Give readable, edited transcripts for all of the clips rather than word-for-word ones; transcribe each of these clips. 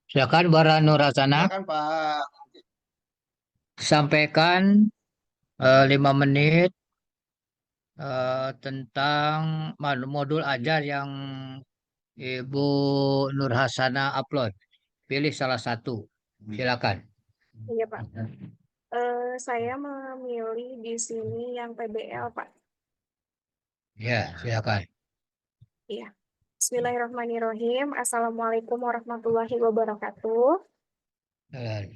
Silakan Bara Nur Hasana, Silakan Pak. sampaikan 5 menit tentang modul ajar yang Ibu Nur Hasana upload. Pilih salah satu. Silakan. Iya, Pak. Saya memilih di sini yang PBL, Pak. Ya, silakan. Iya. Bismillahirrahmanirrahim. Assalamualaikum warahmatullahi wabarakatuh. Eh,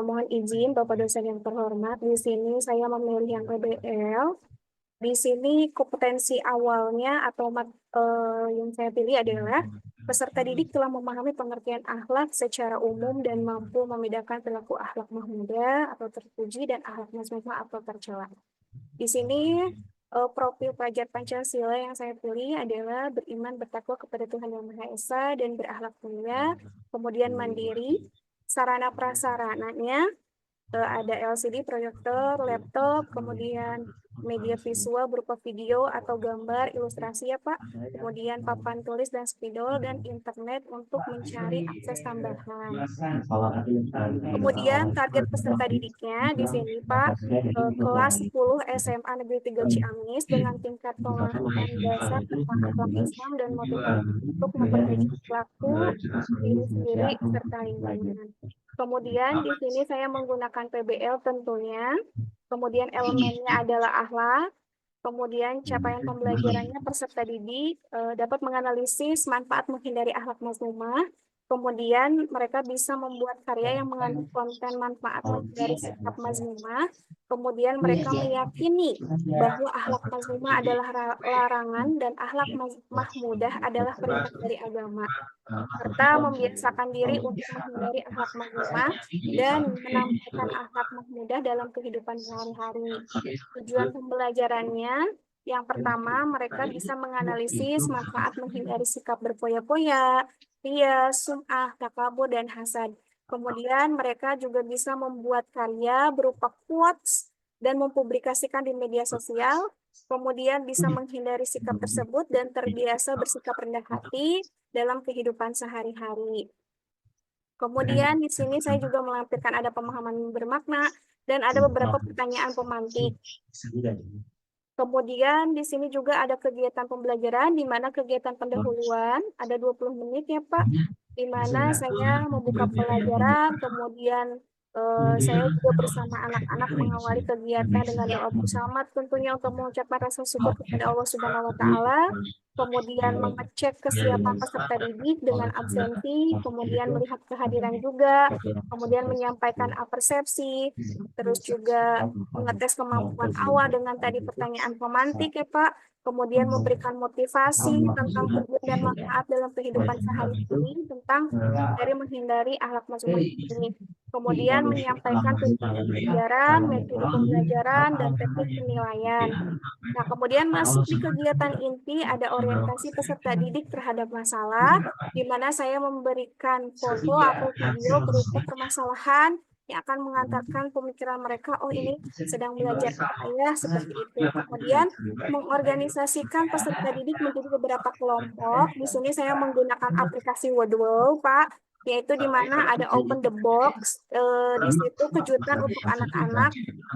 Mohon izin Bapak dosen yang terhormat. Di sini saya memilih yang PBL. Di sini kompetensi awalnya atau yang saya pilih adalah peserta didik telah memahami pengertian akhlak secara umum dan mampu membedakan perilaku akhlak mahmudah atau terpuji dan akhlak mazmumah atau tercela. Di sini profil pelajar Pancasila yang saya pilih adalah beriman bertakwa kepada Tuhan Yang Maha Esa dan berakhlak mulia, kemudian mandiri, sarana prasarananya ada LCD, proyektor, laptop, kemudian media visual berupa video atau gambar, ilustrasi ya Pak, kemudian papan tulis dan spidol, dan internet untuk mencari akses tambahan. Kemudian target peserta didiknya di sini Pak, kelas 10 SMA Negeri 3 Ciamis dengan tingkat pemahaman dasar tentang akhlak Islam dan motivasi untuk memperbaiki perilaku diri sendiri serta lingkungan. Kemudian di sini saya menggunakan PBL tentunya. Kemudian elemennya adalah akhlak. Kemudian capaian pembelajarannya peserta didik dapat menganalisis manfaat menghindari akhlak mazmumah. Kemudian mereka bisa membuat karya yang mengandung konten manfaat menghindari sikap mazmumah. Kemudian mereka meyakini bahwa akhlak mazmumah adalah larangan dan akhlak mahmudah adalah perintah dari agama, serta membiasakan diri untuk menghindari akhlak mahmumah dan menampilkan akhlak mahmudah dalam kehidupan sehari-hari. Tujuan pembelajarannya, yang pertama, mereka bisa menganalisis manfaat menghindari sikap berpoya-poya, ria, sum'ah, takabur, dan hasad. Kemudian mereka juga bisa membuat karya berupa quotes dan mempublikasikan di media sosial. Kemudian bisa menghindari sikap tersebut dan terbiasa bersikap rendah hati dalam kehidupan sehari-hari. Kemudian di sini saya juga melampirkan ada pemahaman bermakna dan ada beberapa pertanyaan pemantik. Kemudian di sini juga ada kegiatan pembelajaran, di mana kegiatan pendahuluan ada 20 menit ya Pak, di mana saya membuka pelajaran, kemudian saya juga bersama anak-anak mengawali kegiatan dengan doa bersama tentunya untuk mengucapkan rasa syukur kepada Allah Subhanahu wa Ta'ala, kemudian mengecek kesiapan peserta didik dengan absensi, kemudian melihat kehadiran juga, kemudian menyampaikan persepsi, terus juga mengetes kemampuan awal dengan tadi pertanyaan pemantik ya Pak, kemudian memberikan motivasi tentang tujuan dan manfaat dalam kehidupan sehari-hari tentang dari menghindari akhlak mazmum ini. Kemudian menyampaikan tujuan pembelajaran, metode pembelajaran, dan teknik penilaian. Nah, kemudian masuk di kegiatan inti ada orientasi peserta didik terhadap masalah, di mana saya memberikan foto atau video berupa permasalahan yang akan mengantarkan pemikiran mereka, oh ini sedang belajar apa ya, seperti itu. Kemudian mengorganisasikan peserta didik menjadi beberapa kelompok. Di sini saya menggunakan aplikasi Wordwall, Pak, yaitu di mana ada open the box, di situ kejutan untuk anak-anak,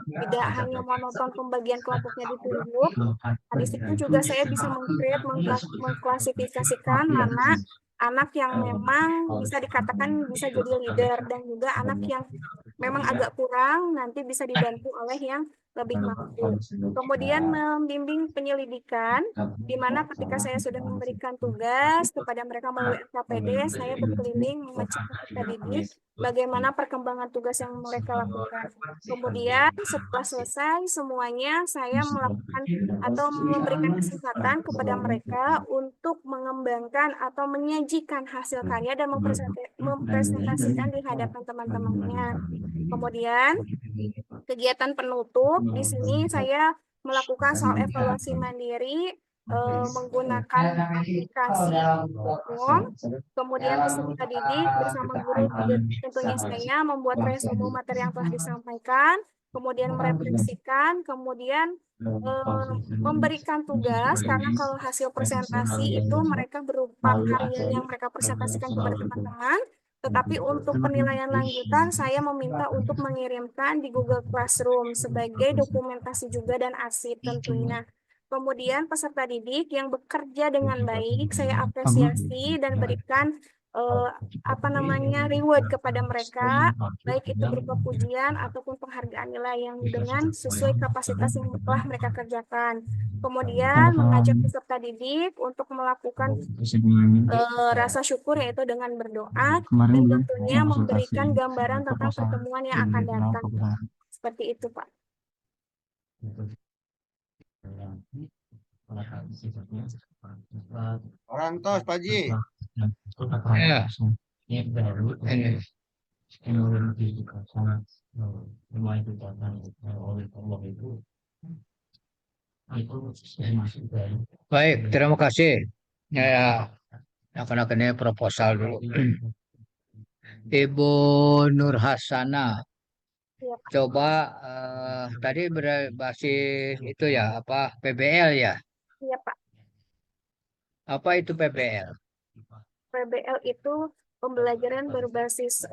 tidak hanya monoton pembagian kelompoknya ditunjuk. Nah, di situ juga saya bisa mengklasifikasikan mana anak yang memang bisa dikatakan bisa jadi leader dan juga anak yang memang agak kurang nanti bisa dibantu oleh yang lebih mampu. Kemudian membimbing penyelidikan, di mana ketika saya sudah memberikan tugas kepada mereka melalui SKPD, saya berkeliling mengecek peserta didik bagaimana perkembangan tugas yang mereka lakukan. Kemudian setelah selesai semuanya, saya melakukan atau memberikan kesempatan kepada mereka untuk mengembangkan atau menyajikan hasil karya dan mempresentasikan di hadapan teman-temannya. Kemudian kegiatan penutup, di sini saya melakukan soal evaluasi mandiri menggunakan aplikasi Form. Kemudian peserta didik bersama guru juga tentunya saya membuat resume materi yang telah disampaikan, kemudian merefleksikan, kemudian memberikan tugas, karena kalau hasil presentasi itu mereka berupa karya yang mereka presentasikan kepada teman-teman, Tetapi untuk penilaian lanjutan, saya meminta untuk mengirimkan di Google Classroom sebagai dokumentasi juga dan arsip tentunya. Kemudian peserta didik yang bekerja dengan baik, saya apresiasi dan berikan eh, reward kepada mereka, baik itu berupa pujian ataupun penghargaan nilai yang dengan sesuai kapasitas yang telah mereka kerjakan. Kemudian mengajak peserta didik untuk melakukan rasa syukur yaitu dengan berdoa dan tentunya memberikan gambaran tentang pertemuan yang akan datang. Seperti itu, Pak. Orang tos, Pak Ji. Ya. Ini. Baik, terima kasih. Ya, akan ini proposal dulu. Ibu Nur Hasana, Iya, Pak. coba tadi berbasis itu ya, apa PBL ya? Iya, Pak. Apa itu PBL? PBL itu pembelajaran berbasis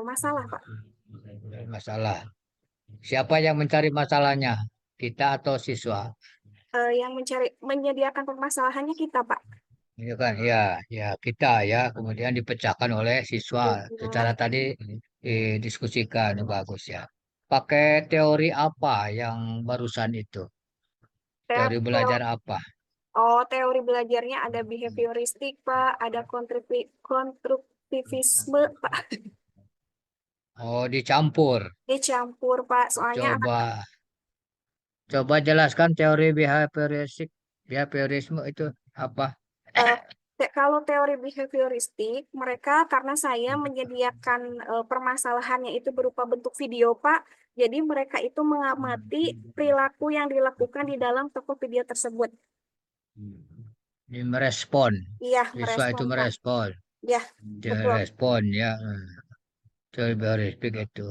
masalah, Pak. Masalah. Siapa yang mencari masalahnya? Kita atau siswa? Yang menyediakan permasalahannya kita, Pak. Itu kan ya, ya kita ya, kemudian dipecahkan oleh siswa. Secara Iya. tadi diskusikan bagus ya. Pakai teori apa yang barusan itu? Teori belajar apa? Teori belajarnya ada behavioristik, Pak, ada konstruktivisme, Pak. Oh, dicampur. Dicampur, Pak. Soalnya Coba jelaskan teori behaviorisme itu apa? Eh, kalau teori behavioristik, mereka karena saya menyediakan permasalahannya itu berupa bentuk video, Pak. Jadi mereka itu mengamati perilaku yang dilakukan di dalam toko video tersebut. Merespon. Iya, Siswa itu merespon, Pak. merespon. Ya, Dia betul. respon ya. Teori behavioristik itu.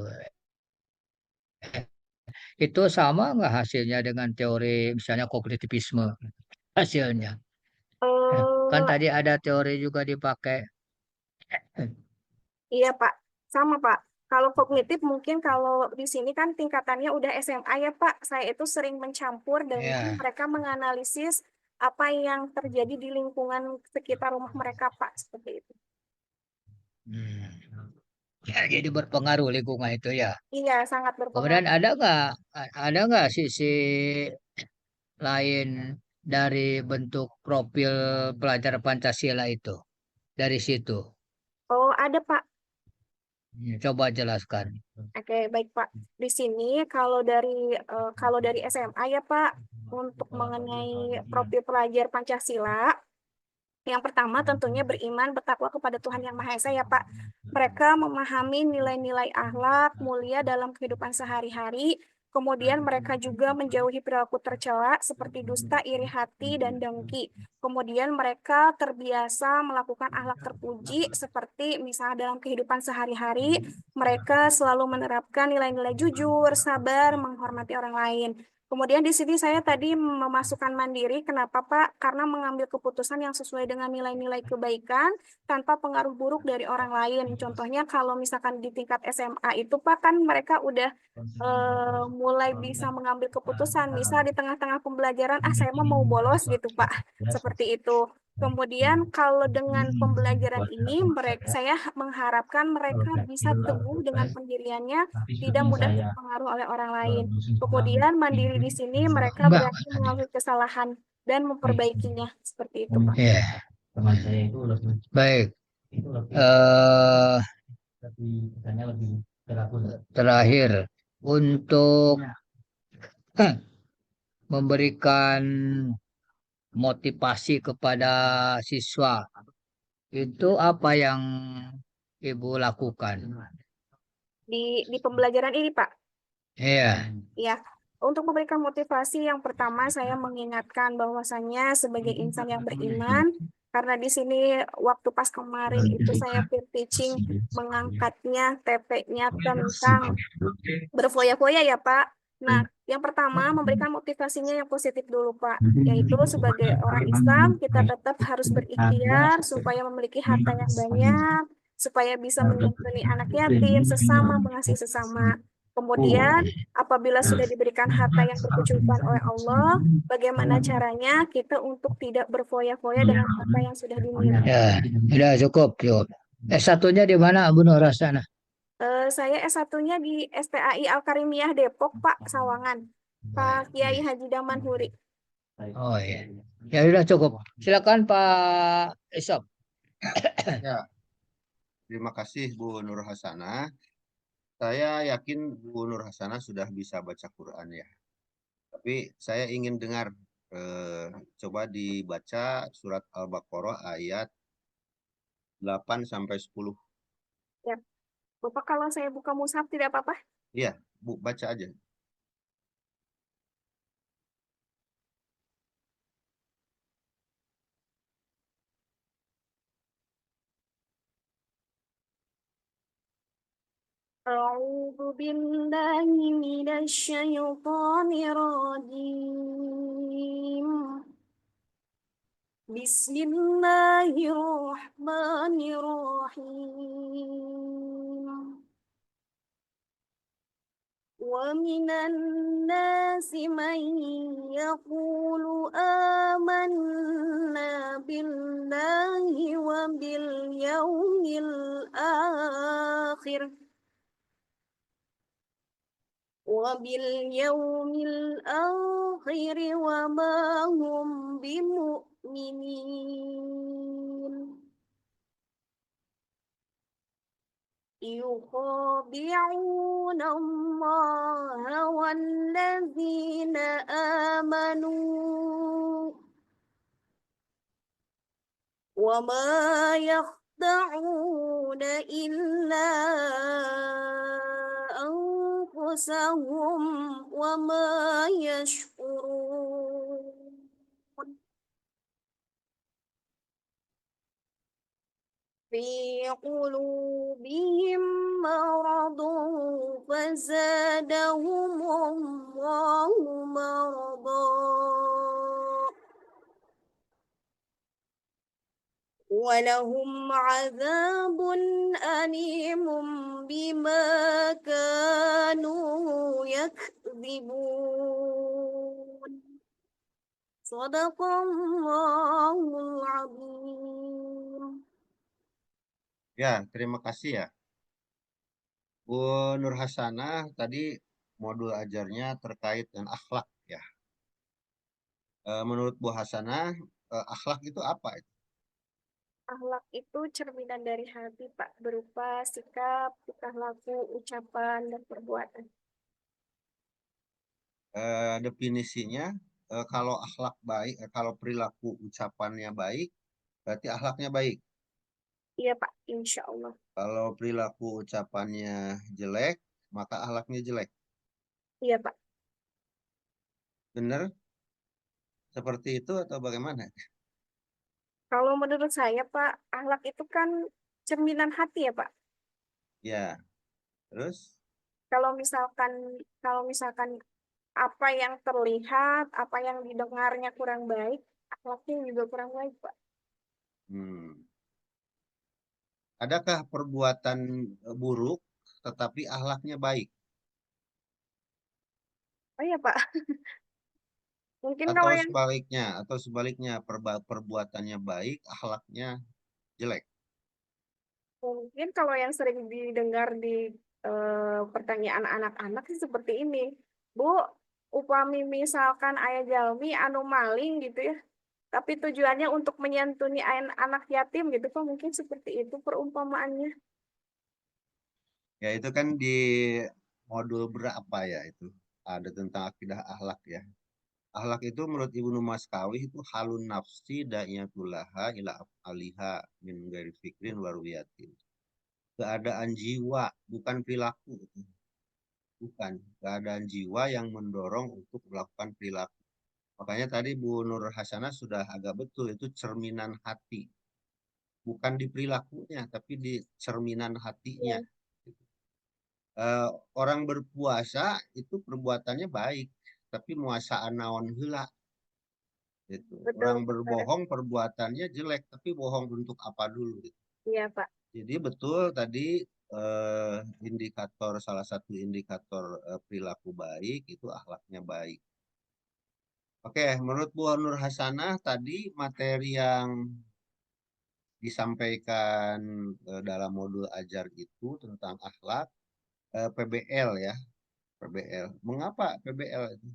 Itu sama nggak hasilnya dengan teori misalnya kognitivisme hasilnya? Kan Eh, tadi ada teori juga dipakai. iya, Pak. Sama, Pak. Kalau kognitif mungkin kalau di sini kan tingkatannya udah SMA ya, Pak. Saya itu sering mencampur dengan Ya. mereka menganalisis apa yang terjadi di lingkungan sekitar rumah mereka, Pak. Seperti itu. Hmm. Ya, jadi berpengaruh lingkungan itu ya. Iya, sangat Kemudian berpengaruh. ada nggak sisi lain dari bentuk profil pelajar Pancasila itu dari situ? Oh, ada, Pak. Coba jelaskan. Oke, baik, Pak. Di sini kalau dari SMA ya, Pak, untuk mengenai profil pelajar Pancasila, yang pertama tentunya beriman bertakwa kepada Tuhan Yang Maha Esa ya, Pak. Mereka memahami nilai-nilai akhlak mulia dalam kehidupan sehari-hari. Kemudian mereka juga menjauhi perilaku tercela seperti dusta, iri hati, dan dengki. Kemudian mereka terbiasa melakukan akhlak terpuji seperti misalnya dalam kehidupan sehari-hari, mereka selalu menerapkan nilai-nilai jujur, sabar, menghormati orang lain. Kemudian di sini saya tadi memasukkan mandiri. Kenapa, Pak? Karena mengambil keputusan yang sesuai dengan nilai-nilai kebaikan tanpa pengaruh buruk dari orang lain. Contohnya kalau misalkan di tingkat SMA itu, Pak, kan mereka udah mulai bisa mengambil keputusan. Misal di tengah-tengah pembelajaran, saya mau bolos gitu, Pak. Seperti itu. Kemudian kalau dengan pembelajaran ini, saya mengharapkan mereka bisa teguh dengan pendiriannya, tidak mudah terpengaruh oleh orang lain. Kemudian mandiri di sini mereka Mbak, berani mengakui kesalahan dan memperbaikinya. Seperti itu, Pak. ya, baik. eh Terakhir, untuk memberikan motivasi kepada siswa, itu apa yang Ibu lakukan? Di pembelajaran ini, Pak. Iya, Ya, untuk memberikan motivasi yang pertama saya mengingatkan bahwasannya sebagai insan yang beriman, karena di sini waktu pas kemarin itu saya peer teaching mengangkatnya TP-nya tentang berfoya-foya ya, Pak. Nah, yang pertama memberikan motivasinya yang positif dulu, Pak, yaitu sebagai orang Islam kita tetap harus berikhtiar supaya memiliki harta yang banyak, supaya bisa menyantuni anak yatim, sesama mengasihi sesama. Kemudian, apabila sudah diberikan harta yang berkecukupan oleh Allah, bagaimana caranya kita untuk tidak berfoya-foya dengan harta yang sudah dimiliki? Ya, sudah cukup, cukup. S1-nya di mana, Bu Nur Hasana? Saya S1-nya di STAI Al-Karimiyah Depok, Pak, Sawangan. Pak Kiai Haji Damanhuri. Oh iya. Ya sudah cukup. Silakan Pak Isop. Ya, terima kasih Bu Nur Hasanah. Saya yakin Bu Nur Hasanah sudah bisa baca Quran ya. Tapi saya ingin dengar, coba dibaca surat Al-Baqarah ayat 8 sampai 10. Ya, Bapak kalau saya buka mushaf tidak apa-apa? Iya, Bu, baca aja. أعوذ بالله من الشيطان الرجيم بسم الله الرحمن الرحيم ومن الناس من يقول آمنا بالله وباليوم الآخر وما هم بمؤمنين يخادعون الله والذين آمنوا وما يخدعون إلا أنفسهم وما يشعرون في قلوبهم مرض فزادهم الله مرضا ولهم عذاب أليم بما كانوا يكذبون صدق الله العظيم. Ya, terima kasih ya. Bu Nur Hasanah tadi modul ajarnya terkait dengan akhlak ya. Menurut Bu Hasanah, akhlak itu apa? Akhlak itu cerminan dari hati, Pak, berupa sikap, tingkah laku, ucapan, dan perbuatan. Definisinya, kalau akhlak baik, kalau perilaku ucapannya baik, berarti akhlaknya baik. Iya, Pak, insya Allah. Kalau perilaku ucapannya jelek, maka akhlaknya jelek. Iya, Pak. Benar? Seperti itu atau bagaimana? Kalau menurut saya, Pak, akhlak itu kan cerminan hati ya, Pak. Ya, terus? Kalau misalkan kalau misalkan apa yang terlihat, apa yang didengarnya kurang baik, akhlaknya juga kurang baik, Pak. Hmm. Adakah perbuatan buruk tetapi akhlaknya baik? Oh iya, Pak. Mungkin kalau yang Atau sebaliknya perbuatannya baik, akhlaknya jelek. mungkin kalau yang sering didengar di pertanyaan anak-anak sih seperti ini. Bu, upami misalkan ayah jalmi anu maling gitu ya. Tapi tujuannya untuk menyantuni anak yatim gitu Pak, mungkin seperti itu perumpamaannya. Ya itu kan di modul berapa ya itu? Ada tentang akidah akhlak ya. Akhlak itu menurut Ibnu Maskawi itu halun nafsi da'iyatullaha ila aliha min ghairi fikrin waruyatin. Keadaan jiwa, bukan perilaku. Bukan. Keadaan jiwa yang mendorong untuk melakukan perilaku. Makanya tadi Bu Nur Hasanah sudah agak betul, itu cerminan hati. Bukan di perilakunya, tapi di cerminan hatinya. Ya, Orang berpuasa itu perbuatannya baik, tapi muasaan naon heula. Gitu. Orang betul. berbohong perbuatannya jelek, tapi bohong untuk apa dulu? Gitu. Iya, Pak. Jadi betul tadi indikator salah satu indikator perilaku baik itu akhlaknya baik. Oke, menurut Bu Nur Hasanah tadi materi yang disampaikan dalam modul ajar itu tentang akhlak PBL ya, PBL. Mengapa PBL itu?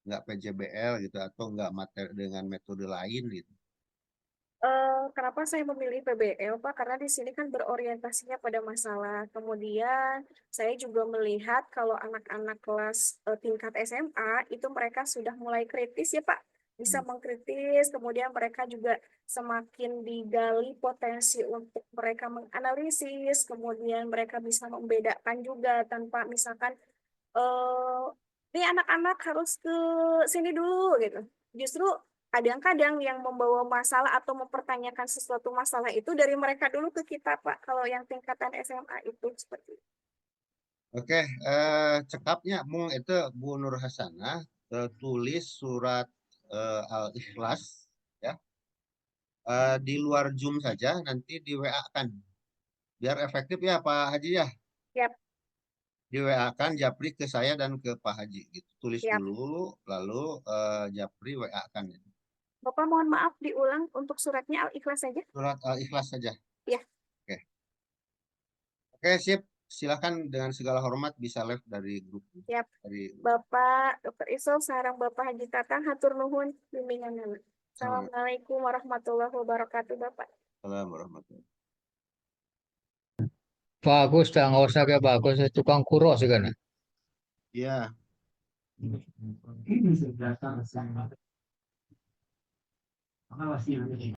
Nggak PJBL gitu atau nggak materi dengan metode lain gitu? Kenapa saya memilih PBL, Pak? Karena di sini kan berorientasinya pada masalah. Kemudian saya juga melihat kalau anak-anak kelas tingkat SMA itu mereka sudah mulai kritis ya, Pak. Bisa mengkritis, kemudian mereka juga semakin digali potensi untuk mereka menganalisis, kemudian mereka bisa membedakan juga tanpa misalkan eh ini anak-anak harus ke sini dulu gitu. Justru kadang-kadang yang membawa masalah atau mempertanyakan sesuatu masalah itu dari mereka dulu ke kita, Pak. Kalau yang tingkatan SMA itu seperti itu. Oke, cekapnya Bung itu Bu Nur Hasanah tulis surat Al-Ikhlas ya di luar Zoom saja nanti di WA kan biar efektif ya Pak Haji ya. Siap, Di WA kan Japri ke saya dan ke Pak Haji gitu. Tulis siap. dulu lalu Japri WA kan gitu. Bapak mohon maaf diulang untuk suratnya Al-Ikhlas saja. Surat Al-Ikhlas saja. Ya, Oke. Oke, sip. Silakan dengan segala hormat bisa live dari grup siap. dari Bapak Dr. Isol, sarang Bapak Haji Tatang, hatur nuhun bimbingan. Sama. Assalamualaikum warahmatullahi wabarakatuh, Bapak. Assalamualaikum warahmatullahi Bagus dah, nggak usah kayak bagus. Tukang kuros kan. Iya.